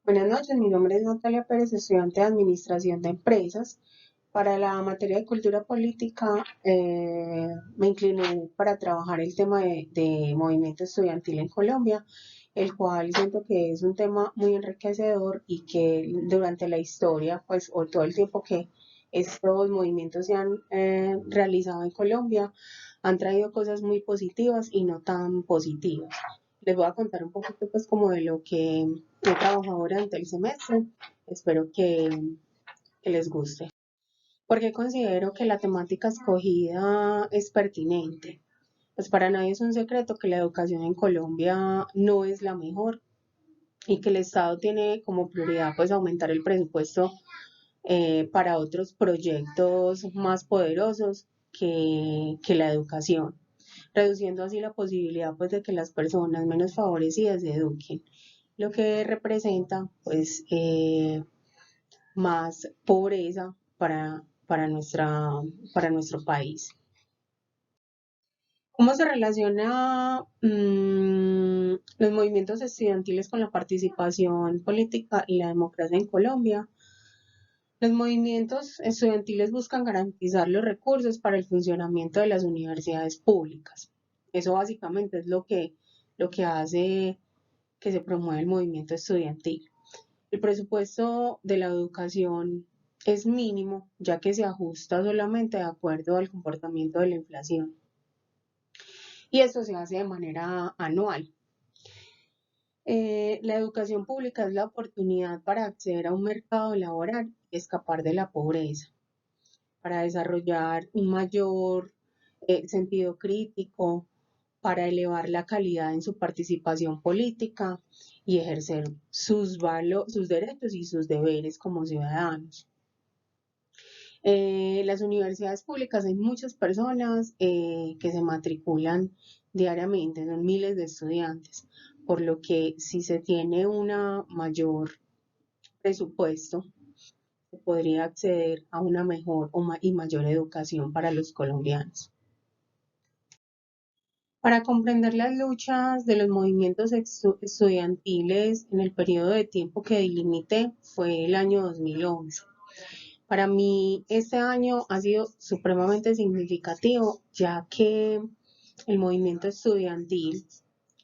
Buenas noches, mi nombre es Natalia Pérez, estudiante de Administración de Empresas. Para la materia de Cultura Política me incliné para trabajar el tema de movimiento estudiantil en Colombia, el cual siento que es un tema muy enriquecedor y que durante la historia, pues, o todo el tiempo que estos movimientos se han realizado en Colombia, han traído cosas muy positivas y no tan positivas. Les voy a contar un poquito, pues, como de lo que he trabajado durante el semestre. Espero que les guste. Porque considero que la temática escogida es pertinente. Pues para nadie es un secreto que la educación en Colombia no es la mejor y que el Estado tiene como prioridad pues aumentar el presupuesto para otros proyectos más poderosos que la educación, reduciendo así la posibilidad pues de que las personas menos favorecidas se eduquen, lo que representa pues más pobreza para nuestro país. ¿Cómo se relaciona los movimientos estudiantiles con la participación política y la democracia en Colombia? Los movimientos estudiantiles buscan garantizar los recursos para el funcionamiento de las universidades públicas. Eso básicamente es lo que hace que se promueva el movimiento estudiantil. El presupuesto de la educación es mínimo, ya que se ajusta solamente de acuerdo al comportamiento de la inflación. Y esto se hace de manera anual. La educación pública es la oportunidad para acceder a un mercado laboral y escapar de la pobreza, para desarrollar un mayor sentido crítico, para elevar la calidad en su participación política y ejercer sus derechos y sus deberes como ciudadanos. Las universidades públicas hay muchas personas que se matriculan diariamente, son miles de estudiantes, por lo que si se tiene una mayor presupuesto, se podría acceder a una mejor y mayor educación para los colombianos. Para comprender las luchas de los movimientos estudiantiles en el periodo de tiempo que delimité fue el año 2011. Para mí este año ha sido supremamente significativo, ya que el movimiento estudiantil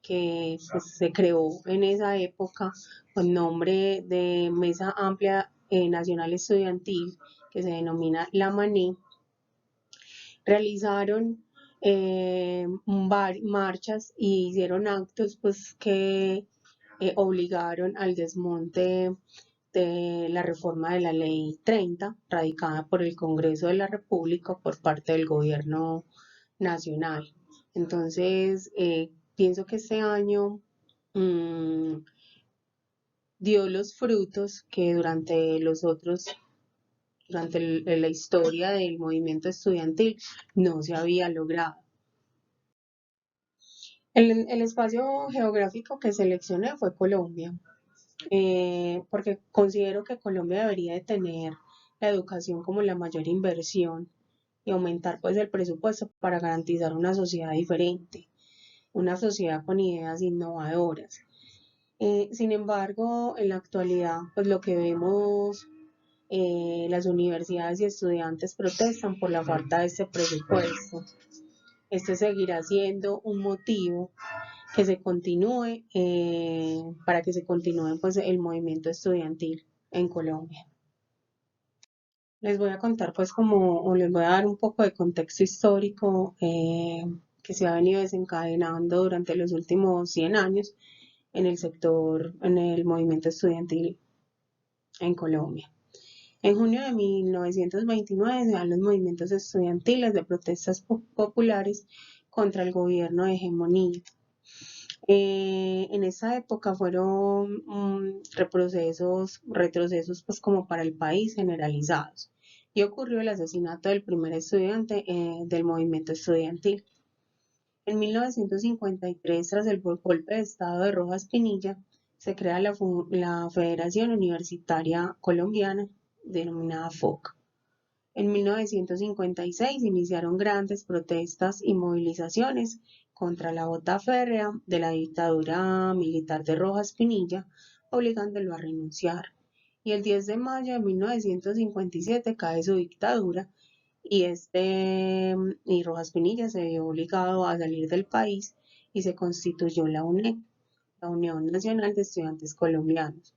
que pues, se creó en esa época con nombre de Mesa Amplia Nacional Estudiantil, que se denomina La Maní, realizaron marchas y hicieron actos pues, que obligaron al desmonte de la reforma de la Ley 30, radicada por el Congreso de la República por parte del Gobierno Nacional. Entonces, pienso que este año mmm, dio los frutos que durante la historia del movimiento estudiantil no se había logrado. El espacio geográfico que seleccioné fue Colombia, porque considero que Colombia debería de tener la educación como la mayor inversión y aumentar pues el presupuesto para garantizar una sociedad diferente, una sociedad con ideas innovadoras. Sin embargo, en la actualidad, pues lo que vemos, las universidades y estudiantes protestan por la falta de este presupuesto. Este seguirá siendo un motivo que se continúe, para que se continúe pues, el movimiento estudiantil en Colombia. Les voy a contar pues como, o les voy a dar un poco de contexto histórico que se ha venido desencadenando durante los últimos 100 años en el sector, en el movimiento estudiantil en Colombia. En junio de 1929 se dan los movimientos estudiantiles de protestas populares contra el gobierno de hegemonía. En esa época fueron retrocesos pues como para el país generalizados y ocurrió el asesinato del primer estudiante del movimiento estudiantil. En 1953, tras el golpe de Estado de Rojas Pinilla, se crea la Federación Universitaria Colombiana, denominada FOC. En 1956 iniciaron grandes protestas y movilizaciones contra la bota férrea de la dictadura militar de Rojas Pinilla obligándolo a renunciar. Y el 10 de mayo de 1957 cae su dictadura y Rojas Pinilla se vio obligado a salir del país y se constituyó la UNED, la Unión Nacional de Estudiantes Colombianos.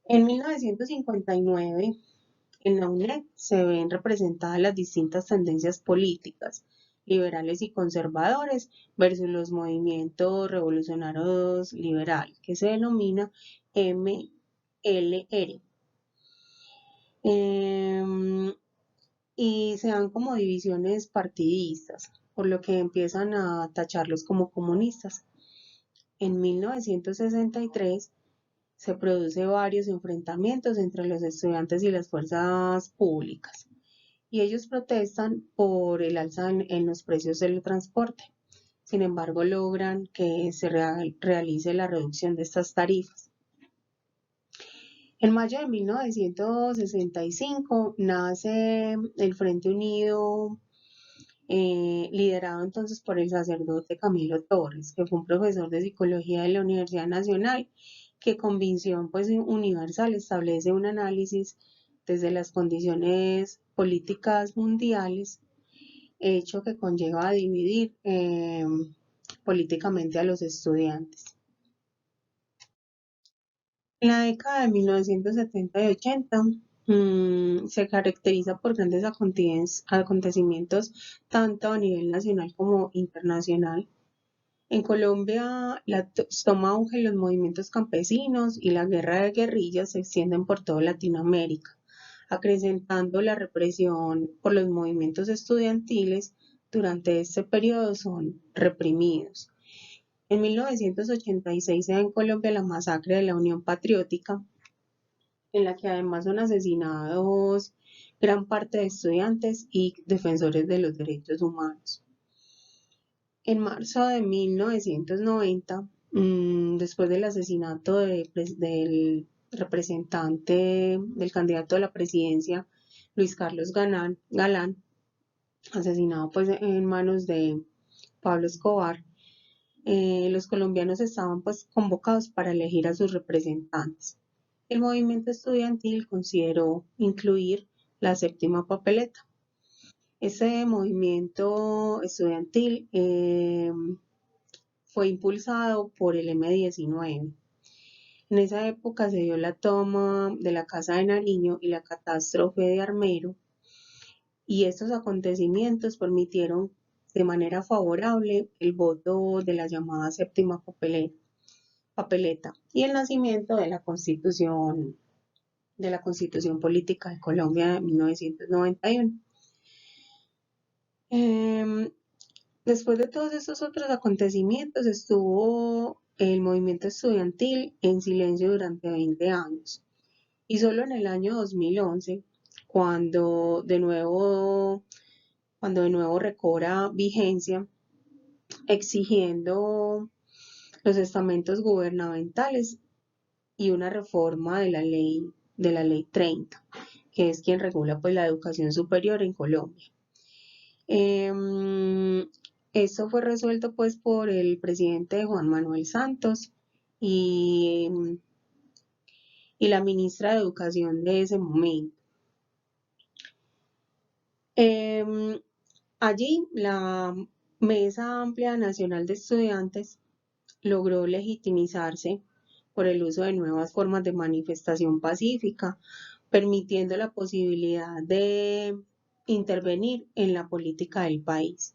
En 1959, en la UNED se ven representadas las distintas tendencias políticas, liberales y conservadores, versus los movimientos revolucionarios liberal, que se denomina MLR. Y se dan como divisiones partidistas, por lo que empiezan a tacharlos como comunistas. En 1963 se produce varios enfrentamientos entre los estudiantes y las fuerzas públicas y ellos protestan por el alza en los precios del transporte. Sin embargo, logran que se realice la reducción de estas tarifas. En mayo de 1965 nace el Frente Unido, liderado entonces por el sacerdote Camilo Torres, que fue un profesor de psicología de la Universidad Nacional, que con visión pues, universal establece un análisis desde las condiciones políticas mundiales, hecho que conlleva a dividir políticamente a los estudiantes. En la década de 1970 y 80 se caracteriza por grandes acontecimientos tanto a nivel nacional como internacional. En Colombia toma auge los movimientos campesinos y la guerra de guerrillas se extienden por toda Latinoamérica, acrecentando la represión por los movimientos estudiantiles durante este periodo son reprimidos. En 1986 se da en Colombia la masacre de la Unión Patriótica, en la que además son asesinados gran parte de estudiantes y defensores de los derechos humanos. En marzo de 1990, después del asesinato del representante del candidato a la presidencia, Luis Carlos Galán, asesinado pues en manos de Pablo Escobar, los colombianos estaban pues convocados para elegir a sus representantes. El movimiento estudiantil consideró incluir la séptima papeleta. Ese movimiento estudiantil fue impulsado por el M-19. En esa época se dio la toma de la Casa de Nariño y la catástrofe de Armero, y estos acontecimientos permitieron de manera favorable el voto de la llamada séptima papeleta y el nacimiento de la Constitución Política de Colombia de 1991. Después de todos estos otros acontecimientos, estuvo el movimiento estudiantil en silencio durante 20 años. Y solo en el año 2011, cuando de nuevo recobra vigencia, exigiendo los estamentos gubernamentales y una reforma de la ley 30, que es quien regula pues la educación superior en Colombia. Esto fue resuelto pues por el presidente Juan Manuel Santos y la ministra de Educación de ese momento. Allí la Mesa Amplia Nacional de Estudiantes logró legitimizarse por el uso de nuevas formas de manifestación pacífica, permitiendo la posibilidad de intervenir en la política del país.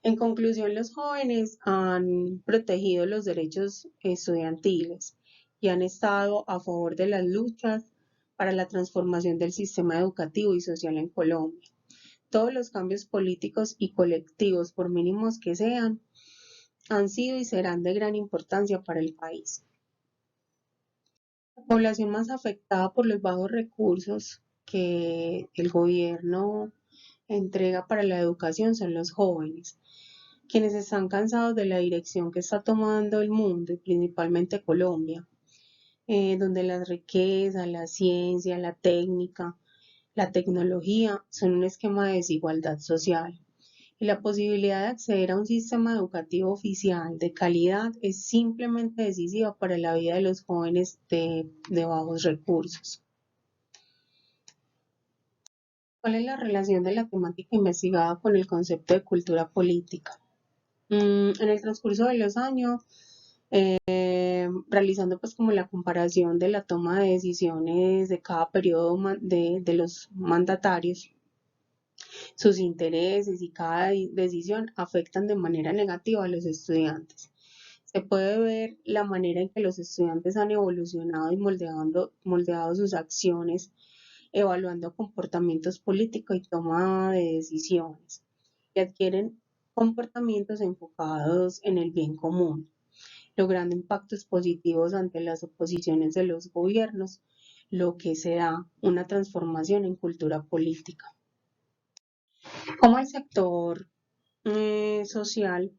En conclusión, los jóvenes han protegido los derechos estudiantiles y han estado a favor de las luchas para la transformación del sistema educativo y social en Colombia. Todos los cambios políticos y colectivos, por mínimos que sean, han sido y serán de gran importancia para el país. La población más afectada por los bajos recursos que el gobierno entrega para la educación son los jóvenes, quienes están cansados de la dirección que está tomando el mundo y principalmente Colombia, donde la riqueza, la ciencia, la técnica, la tecnología son un esquema de desigualdad social Y la posibilidad de acceder a un sistema educativo oficial de calidad es simplemente decisiva para la vida de los jóvenes de bajos recursos. ¿Cuál es la relación de la temática investigada con el concepto de cultura política? En el transcurso de los años, realizando pues como la comparación de la toma de decisiones de cada periodo de los mandatarios, sus intereses y cada decisión afectan de manera negativa a los estudiantes. Se puede ver la manera en que los estudiantes han evolucionado y moldeado sus acciones, evaluando comportamientos políticos y toma de decisiones, y adquieren comportamientos enfocados en el bien común, logrando impactos positivos ante las oposiciones de los gobiernos, lo que se da una transformación en cultura política. Como el sector social,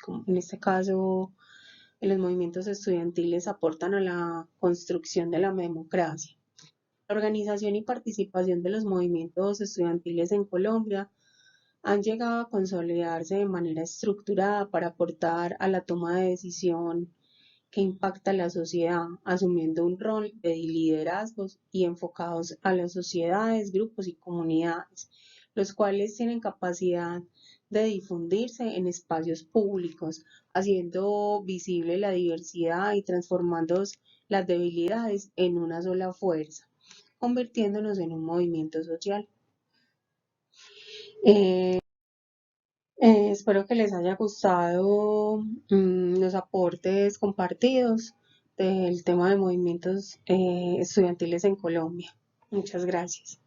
como en este caso los movimientos estudiantiles, aportan a la construcción de la democracia. La organización y participación de los movimientos estudiantiles en Colombia han llegado a consolidarse de manera estructurada para aportar a la toma de decisión que impacta a la sociedad, asumiendo un rol de liderazgos y enfocados a las sociedades, grupos y comunidades, los cuales tienen capacidad de difundirse en espacios públicos, haciendo visible la diversidad y transformando las debilidades en una sola fuerza, convirtiéndonos en un movimiento social. Eh, Espero que les haya gustado los aportes compartidos del tema de movimientos estudiantiles en Colombia. Muchas gracias.